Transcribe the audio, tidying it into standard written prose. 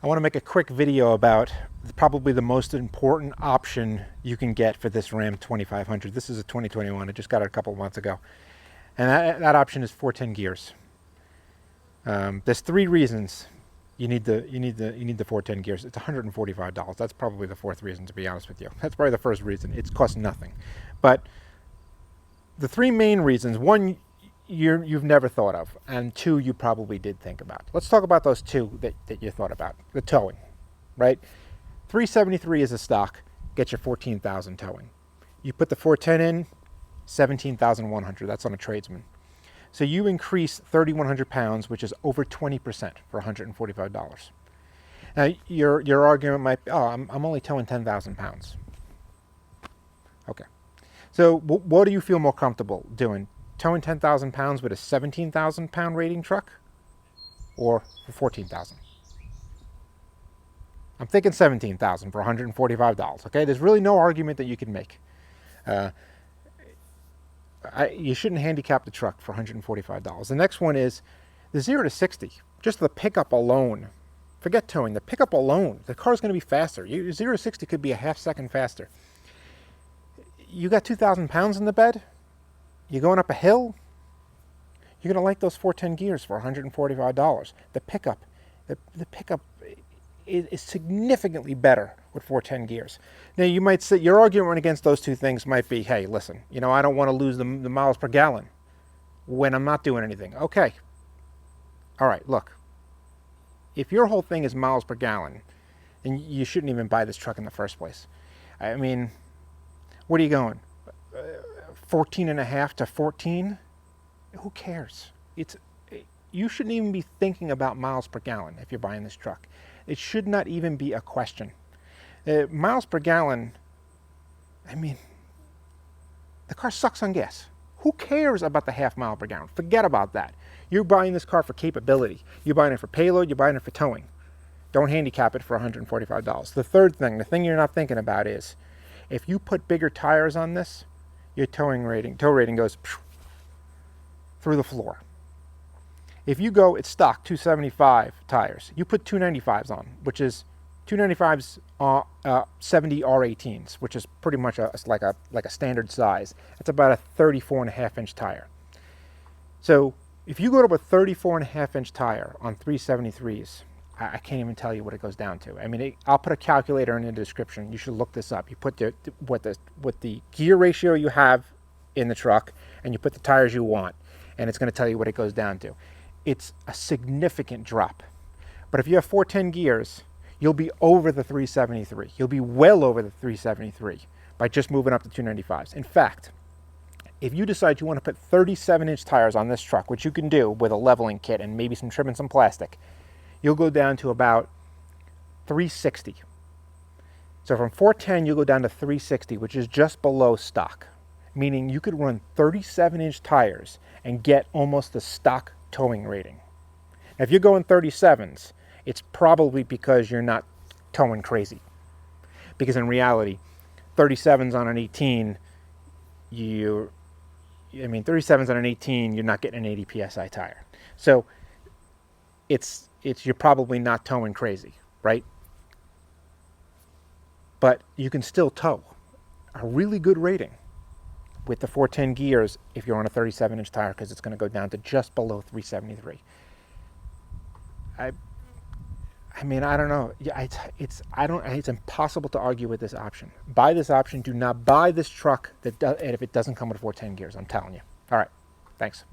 I want to make a quick video about probably the most important option you can get for this Ram 2500. This is a 2021. I just got it a couple of months ago. And that option is 410 gears. There's three reasons you need the 410 gears. It's $145. That's probably the fourth reason, to be honest with you. That's probably the first reason. It costs nothing. But the three main reasons: one, you've never thought of, and two, you probably did think about. Let's talk about those two that you thought about. The towing, right? 373 is a stock, gets you 14,000 towing. You put the 410 in, 17,100. That's on a Tradesman. So you increase 3,100 pounds, which is over 20% for $145. Now your argument might be, oh, I'm only towing 10,000 pounds. Okay. So what do you feel more comfortable doing? Towing 10,000 pounds with a 17,000 pound rating truck, or for 14,000? I'm thinking 17,000 for $145. Okay, there's really no argument that you can make. You shouldn't handicap the truck for $145. The next one is the 0 to 60. Just the pickup alone. Forget towing. The pickup alone. The car's going to be faster. 0 to 60 could be a half second faster. You got 2,000 pounds in the bed. You're going up a hill. You're going to like those 410 gears for $145. The pickup is significantly better with 410 gears. Now you might say your argument against those two things might be, hey, listen, I don't want to lose the miles per gallon when I'm not doing anything. Okay. All right, look. If your whole thing is miles per gallon, then you shouldn't even buy this truck in the first place. I mean, what are you going? 14 and a half to 14? Who cares? You shouldn't even be thinking about miles per gallon if you're buying this truck. It should not even be a question. Miles per gallon, I mean, the car sucks on gas. Who cares about the half mile per gallon? Forget about that. You're buying this car for capability. You're buying it for payload. You're buying it for towing. Don't handicap it for $145. The third thing, the thing you're not thinking about is, if you put bigger tires on this, your tow rating goes through the floor. If you go, it's stock 275 tires. You put 295s on, which is 295s 70 R18s, which is pretty much like a standard size. That's about a 34.5-inch tire. So if you go to a 34.5-inch tire on 373s, I can't even tell you what it goes down to. I mean, I'll put a calculator in the description. You should look this up. You put what the gear ratio you have in the truck, and you put the tires you want, and it's going to tell you what it goes down to. It's a significant drop. But if you have 410 gears, you'll be over the 373. You'll be well over the 373 by just moving up to 295s. In fact, if you decide you want to put 37-inch tires on this truck, which you can do with a leveling kit and maybe some trim and some plastic, you'll go down to about 360. So from 410, you'll go down to 360, which is just below stock, meaning you could run 37-inch tires and get almost the stock towing rating. Now, if you're going 37s, it's probably because you're not towing crazy. Because in reality, 37s on an 18, 37s on an 18, you're not getting an 80 psi tire. So you're probably not towing crazy, right? But you can still tow a really good rating with the 410 gears if you're on a 37-inch tire, because it's going to go down to just below 373. I mean, I don't know. It's impossible to argue with this option. Buy this option. Do not buy this truck if it doesn't come with 410 gears. I'm telling you. All right. Thanks.